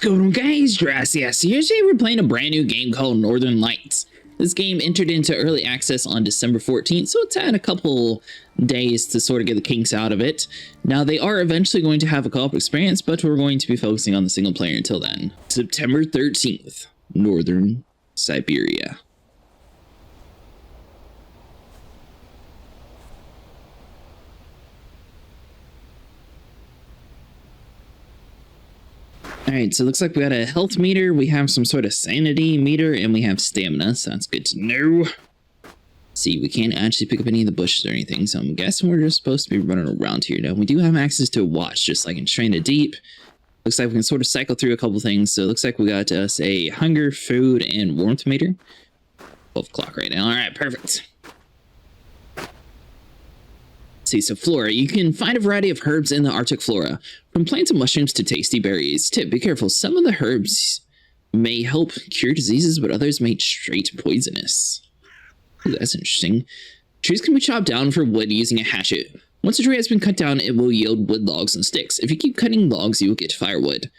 going on, guys? Jurassic here. Today we're playing a brand new game called Northern Lights. This game entered into early access on December 14th, so it's had a couple days to sort of get the kinks out of it. Now, they are eventually going to have a co-op experience, but we're going to be focusing on the single player until then. September 13th, Northern Siberia. Alright, so it looks like we got a health meter, we have some sort of sanity meter, and we have stamina, so that's good to know. See, we can't actually pick up any of the bushes or anything, so I'm guessing we're just supposed to be running around here. Now, we do have access to a watch, just like in Stranded Deep. Looks like we can sort of cycle through a couple things, so it looks like we got us a hunger, food, and warmth meter. 12 o'clock right now. Alright, perfect. See, so flora. You can find a variety of herbs in the Arctic flora, from plants and mushrooms to tasty berries. Tip, be careful. Some of the herbs may help cure diseases, but others may straight poisonous. Ooh, that's interesting. Trees can be chopped down for wood using a hatchet. Once a tree has been cut down, it will yield wood logs and sticks. If you keep cutting logs, you will get firewood.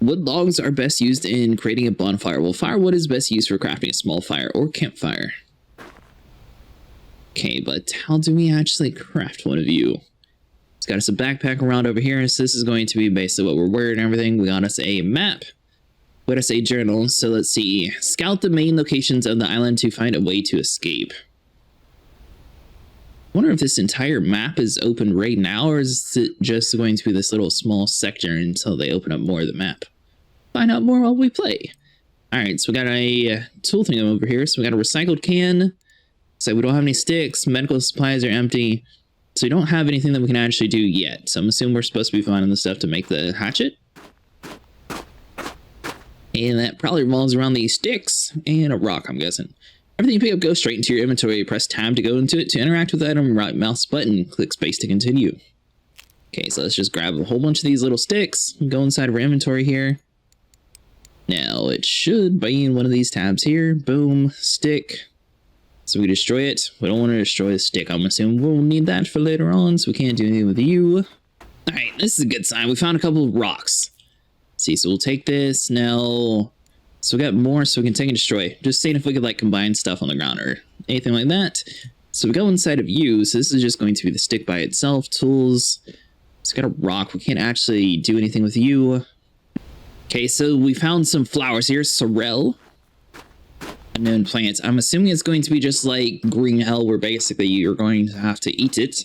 Wood logs are best used in creating a bonfire, while firewood is best used for crafting a small fire or campfire. Okay, but how do we actually craft one of you? It's got us a backpack around over here, so this is going to be basically what we're wearing and everything. We got us a map. We got us a journal, so let's see. Scout the main locations of the island to find a way to escape. I wonder if this entire map is open right now, or is it just going to be this little small sector until they open up more of the map? Find out more while we play. Alright, so we got a tool thing over here. So we got a recycled can. So we don't have any sticks, medical supplies are empty, so we don't have anything that we can actually do yet. So I'm assuming we're supposed to be finding the stuff to make the hatchet. And that probably revolves around these sticks and a rock, I'm guessing. Everything you pick up goes straight into your inventory. Press tab to go into it. To interact with the item, right mouse button, click space to continue. Okay, so let's just grab a whole bunch of these little sticks and go inside of our inventory here. Now, it should be in one of these tabs here. Boom, stick. So we destroy it. We don't want to destroy the stick. I'm assuming we'll need that for later on, so we can't do anything with you. Alright, this is a good sign. We found a couple of rocks. Let's see, so we'll take this now. So we got more, so we can take and destroy. Just seeing if we could like combine stuff on the ground or anything like that. So we go inside of you, so this is just going to be the stick by itself. Tools. It's got a rock. We can't actually do anything with you. Okay, so we found some flowers here. Sorrel. Unknown plants. I'm assuming it's going to be just like green hell, where basically you're going to have to eat it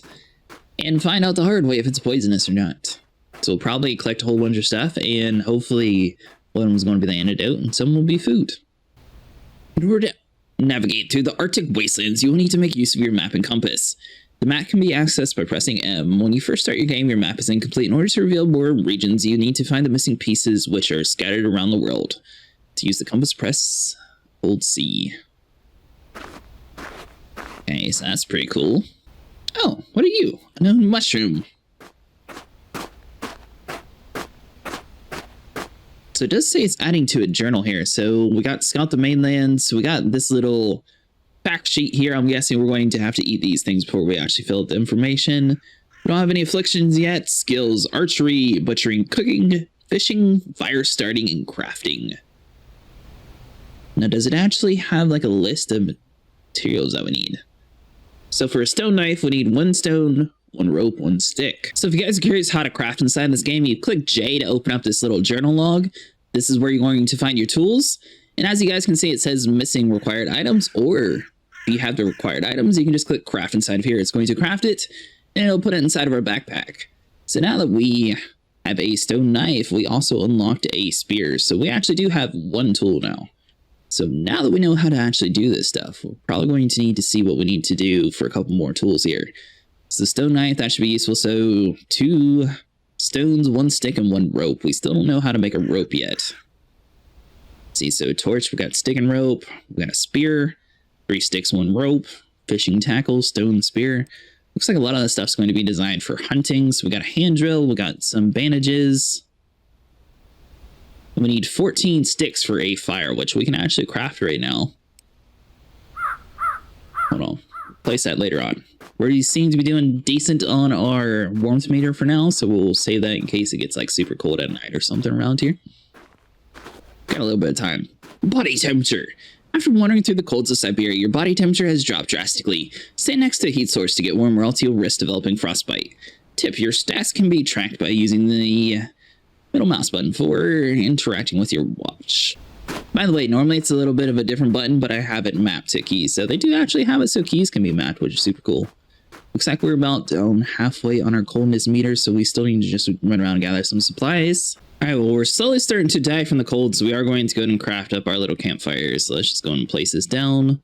and find out the hard way if it's poisonous or not. So we'll probably collect a whole bunch of stuff, and hopefully one of them is going to be the antidote and some will be food. In order to navigate through the Arctic wastelands, you will need to make use of your map and compass. The map can be accessed by pressing M. When you first start your game, your map is incomplete. In order to reveal more regions, you need to find the missing pieces, which are scattered around the world. To use the compass, press Hold C. Okay, so that's pretty cool. Oh, what are you? Unknown mushroom. So it does say it's adding to a journal here. So we got Scout the Mainland. So we got this little fact sheet here. I'm guessing we're going to have to eat these things before we actually fill out the information. We don't have any afflictions yet. Skills: archery, butchering, cooking, fishing, fire starting, and crafting. Now, does it actually have like a list of materials that we need? So for a stone knife, we need 1 stone, 1 rope, 1 stick. So if you guys are curious how to craft inside this game, you click J to open up this little journal log. This is where you're going to find your tools. And as you guys can see, it says missing required items, or if you have the required items, you can just click craft inside of here. It's going to craft it, and it'll put it inside of our backpack. So now that we have a stone knife, we also unlocked a spear. So we actually do have 1 tool now. So now that we know how to actually do this stuff, we're probably going to need to see what we need to do for a couple more tools here. So the stone knife, that should be useful. So 2 stones, 1 stick, and 1 rope. We still don't know how to make a rope yet. Let's see, so torch, we got stick and rope. We got a spear, 3 sticks, 1 rope, fishing tackle, stone, spear. Looks like a lot of this stuff's going to be designed for hunting. So we got a hand drill, we got some bandages. We need 14 sticks for a fire, which we can actually craft right now. Hold on. Place that later on. We seem to be doing decent on our warmth meter for now, so we'll save that in case it gets like super cold at night or something around here. Got a little bit of time. Body temperature. After wandering through the colds of Siberia, your body temperature has dropped drastically. Stay next to a heat source to get warm, or else you'll risk developing frostbite. Tip: your stats can be tracked by using the middle mouse button for interacting with your watch. By the way, normally it's a little bit of a different button, but I have it mapped to keys. So they do actually have it so keys can be mapped, which is super cool. Looks like we're about halfway on our coldness meter, so we still need to just run around and gather some supplies. All right, well, we're slowly starting to die from the cold, so we are going to go ahead and craft up our little campfires. So let's just go and place this down.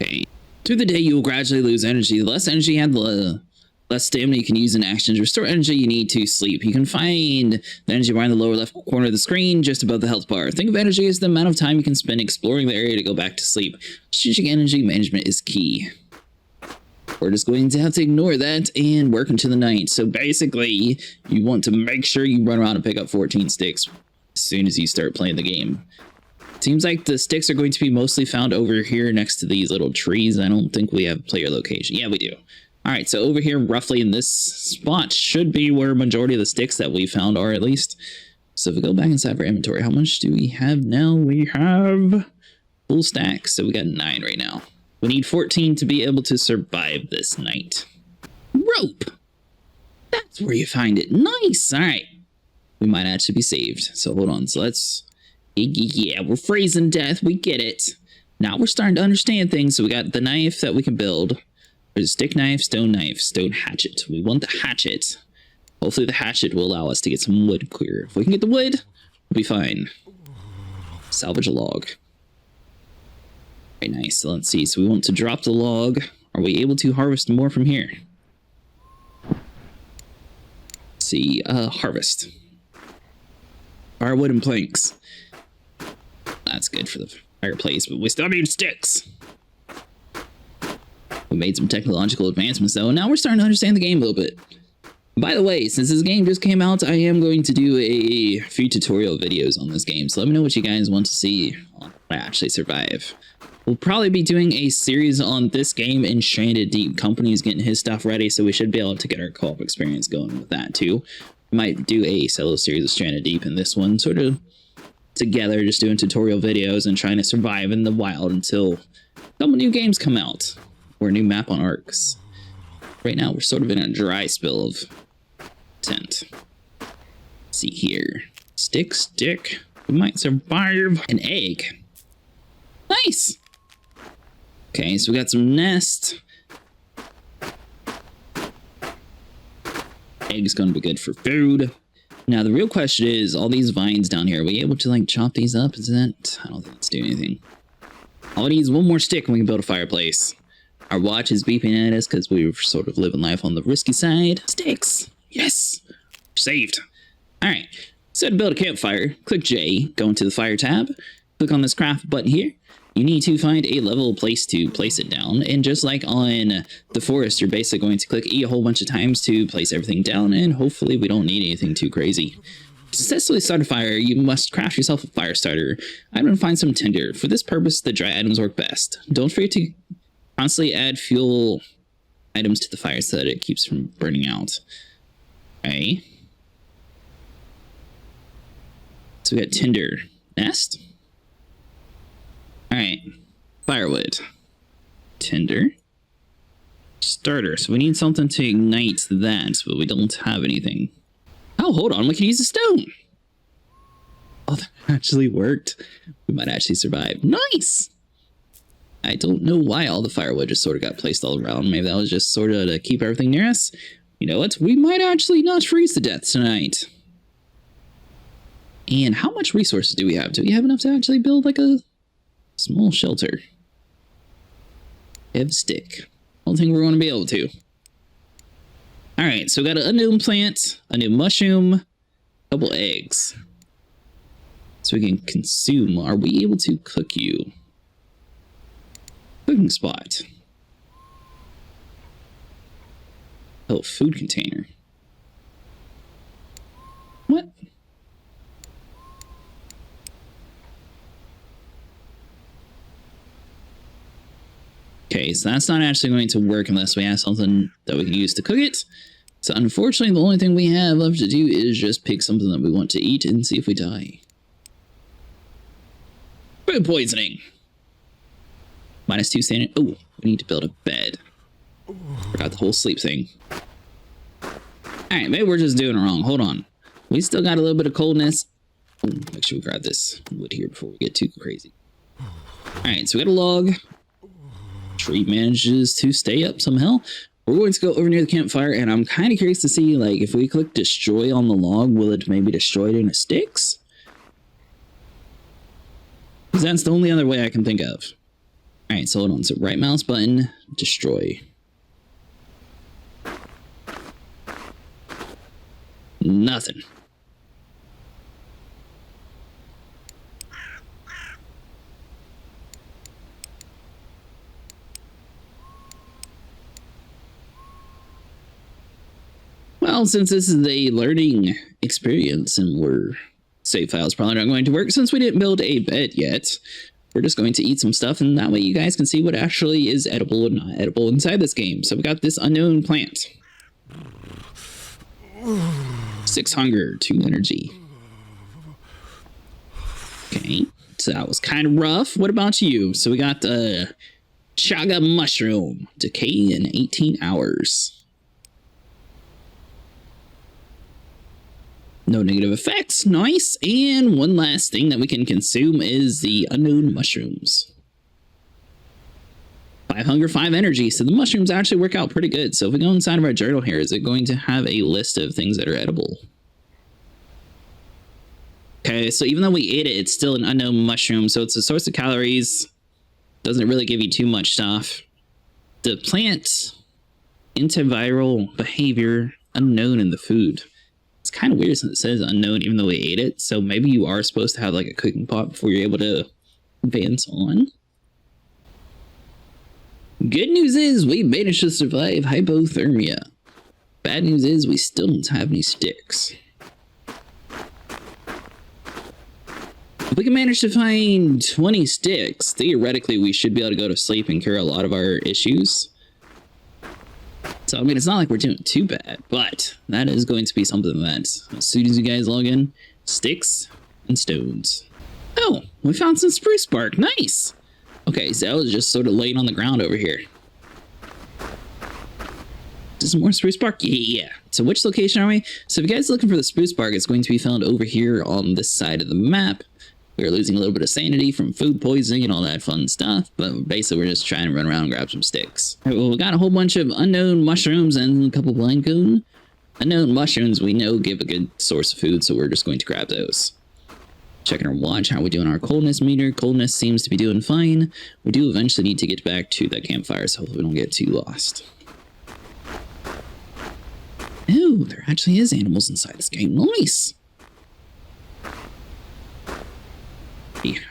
Okay. Through the day, you will gradually lose energy. The less energy you have, the less stamina you can use in actions. To restore energy, you need to sleep. You can find the energy bar in the lower left corner of the screen, just above the health bar. Think of energy as the amount of time you can spend exploring the area to go back to sleep. Strategic energy management is key. We're just going to have to ignore that and work into the night. So basically, you want to make sure you run around and pick up 14 sticks as soon as you start playing the game. Seems like the sticks are going to be mostly found over here next to these little trees. I don't think we have player location. Yeah, we do. All right, so over here, roughly in this spot, should be where majority of the sticks that we found are, at least. So if we go back inside our inventory, how much do we have now? We have full stack, so we got 9 right now. We need 14 to be able to survive this night. Rope! That's where you find it. Nice! Alright. We might actually be saved. So hold on. So let's... Yeah, we're freezing death. We get it. Now we're starting to understand things. So we got the knife that we can build. There's a stick knife, stone hatchet. We want the hatchet. Hopefully the hatchet will allow us to get some wood clear. If we can get the wood, we'll be fine. Salvage a log. Very nice. So let's see. So we want to drop the log. Are we able to harvest more from here? Let's see. Harvest. Firewood and planks. That's good for the fireplace, but we still need sticks. We made some technological advancements though, and now we're starting to understand the game a little bit. By the way, since this game just came out, I am going to do a few tutorial videos on this game, so let me know what you guys want to see on how to actually survive. We'll probably be doing a series on this game in Stranded Deep. Company's getting his stuff ready, so we should be able to get our co-op experience going with that too. We might do a solo series of Stranded Deep in this one, sort of together, just doing tutorial videos and trying to survive in the wild until a couple new games come out, or a new map on Arcs. Right now, we're sort of in a dry spell of tent. Let's see here. Stick. We might survive. An egg. Nice! Okay, so we got some nest. Egg's gonna be good for food. Now, the real question is, all these vines down here, are we able to, like, chop these up? Is that... I don't think it's doing anything. All we need is one more stick and we can build a fireplace. Our watch is beeping at us because we were sort of living life on the risky side. Sticks! Yes! We're saved. Alright, so to build a campfire, click J, go into the fire tab, click on this craft button here. You need to find a level place to place it down, and just like on the forest, you're basically going to click E a whole bunch of times to place everything down, and hopefully we don't need anything too crazy. To successfully start a fire, you must craft yourself a fire starter. I'm going to find some tinder. For this purpose, the dry items work best. Don't forget to constantly add fuel items to the fire so that it keeps from burning out. Okay. So we got tinder. Nest? Alright, firewood, tinder, starter. So we need something to ignite that, but we don't have anything. Oh, hold on, we can use a stone. Oh, that actually worked. We might actually survive. Nice! I don't know why all the firewood just sort of got placed all around. Maybe that was just sort of to keep everything near us. You know what? We might actually not freeze to death tonight. And how much resources do we have? Do we have enough to actually build like a small shelter? Have stick. I don't think we're going to be able to. Alright, so we got an unknown plant, a new mushroom, a couple eggs. So we can consume. Are we able to cook you? Cooking spot. Oh, food container. What? Okay, so that's not actually going to work unless we have something that we can use to cook it. So unfortunately, the only thing we have left to do is just pick something that we want to eat and see if we die. Food poisoning. -2 sanity. Oh, we need to build a bed. Forgot the whole sleep thing. Alright, maybe we're just doing it wrong. Hold on. We still got a little bit of coldness. Ooh, make sure we grab this wood here before we get too crazy. Alright, so we got a log. Tree manages to stay up somehow. We're going to go over near the campfire, and I'm kind of curious to see, like, if we click destroy on the log, will it maybe destroy it into sticks? Because that's the only other way I can think of. Alright, so hold on. So right mouse button, destroy. Nothing. Well, since this is a learning experience and save files probably not going to work, since we didn't build a bed yet, we're just going to eat some stuff, and that way you guys can see what actually is edible and not edible inside this game. So we got this unknown plant. 6 hunger, 2 energy. Okay, so that was kind of rough. What about you? So we got the chaga mushroom. Decay in 18 hours. No negative effects. Nice. And one last thing that we can consume is the unknown mushrooms. 5 hunger, 5 energy. So the mushrooms actually work out pretty good. So if we go inside of our journal here, is it going to have a list of things that are edible? Okay, so even though we ate it, it's still an unknown mushroom. So it's a source of calories. Doesn't really give you too much stuff. The plant, antiviral behavior, unknown in the food. It's kind of weird since it says unknown even though we ate it. So maybe you are supposed to have like a cooking pot before you're able to advance on. Good news is we managed to survive hypothermia. Bad news is we still don't have any sticks. If we can manage to find 20 sticks, theoretically we should be able to go to sleep and cure a lot of our issues. So, I mean, it's not like we're doing too bad, but that is going to be something that, as soon as you guys log in, sticks and stones. Oh, we found some spruce bark. Nice. Okay, so I was just sort of laying on the ground over here. Is some more spruce bark? Yeah. So which location are we? So if you guys are looking for the spruce bark, it's going to be found over here on this side of the map. We're losing a little bit of sanity from food poisoning and all that fun stuff, but basically we're just trying to run around and grab some sticks. All right, well, we got a whole bunch of unknown mushrooms and a couple blind cone. Unknown mushrooms we know give a good source of food, so we're just going to grab those. Checking our watch, how we doing our coldness meter. Coldness seems to be doing fine. We do eventually need to get back to that campfire, so hopefully we don't get too lost. Ooh, there actually is animals inside this game. Nice.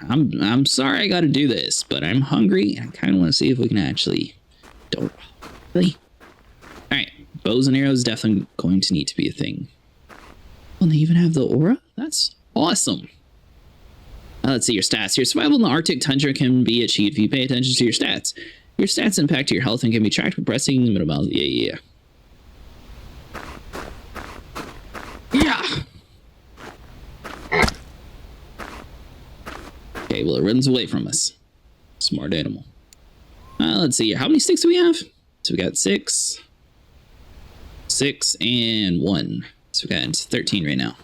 I'm sorry I gotta do this, but I'm hungry and I kind of want to see if we can actually... Don't really. Alright, bows and arrows definitely going to need to be a thing. Oh, they even have the aura? That's awesome. Let's see your stats. Your survival in the Arctic tundra can be achieved if you pay attention to your stats. Your stats impact your health and can be tracked by pressing the middle mouse. Yeah. Okay, well, it runs away from us. Smart animal. Let's see here. How many sticks do we have? So we got 6, 6, and 1. So we got 13 right now.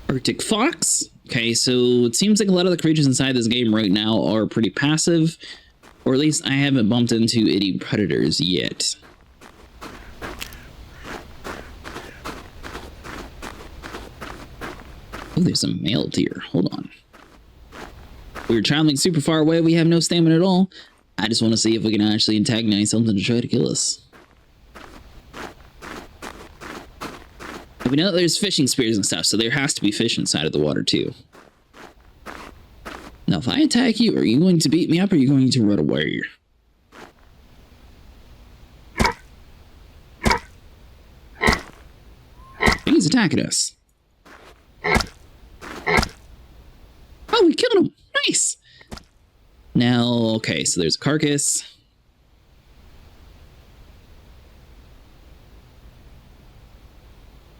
Arctic fox. Okay, so it seems like a lot of the creatures inside this game right now are pretty passive. Or at least I haven't bumped into any predators yet. Oh, there's a male deer. Hold on. We were traveling super far away. We have no stamina at all. I just want to see if we can actually antagonize something to try to kill us. And we know that there's fishing spears and stuff, so there has to be fish inside of the water too. Now, if I attack you, are you going to beat me up or are you going to run away? He's attacking us. Oh, we killed him. Nice. Now, okay, so there's a carcass.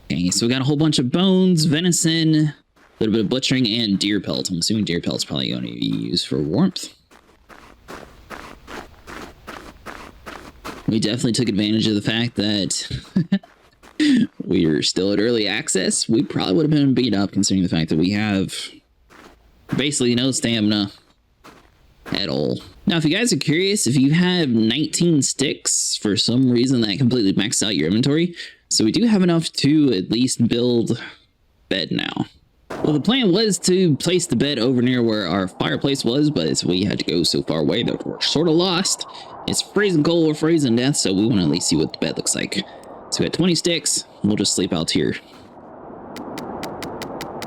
Okay, so we got a whole bunch of bones, venison, little bit of butchering and deer pelt. I'm assuming deer pelt's probably going to be used for warmth. We definitely took advantage of the fact that we're still at early access. We probably would have been beat up considering the fact that we have basically no stamina at all. Now, if you guys are curious, if you have 19 sticks, for some reason that completely maxed out your inventory. So we do have enough to at least build bed now. Well, the plan was to place the bed over near where our fireplace was, but we had to go so far away that we're sort of lost. It's freezing cold or freezing death, so we want to at least see what the bed looks like. So we got 20 sticks. We'll just sleep out here.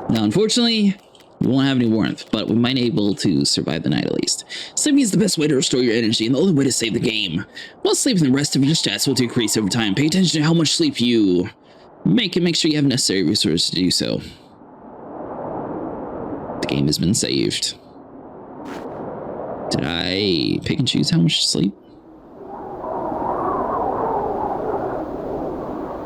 Now, unfortunately, we won't have any warmth, but we might be able to survive the night at least. Sleeping is the best way to restore your energy and the only way to save the game. While sleeping, the rest of your stats will decrease over time. Pay attention to how much sleep you make and make sure you have necessary resources to do so. The game has been saved. Did I pick and choose how much to sleep?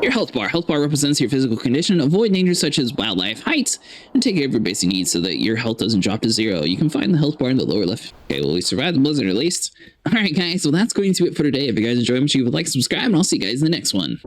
Your health bar. Health bar represents your physical condition. Avoid dangers such as wildlife, heights, and take care of your basic needs so that your health doesn't drop to 0. You can find the health bar in the lower left. Okay, well, we survived the blizzard at least. Alright guys, well that's going to do it for today. If you guys enjoyed, make sure you like, subscribe, and I'll see you guys in the next one.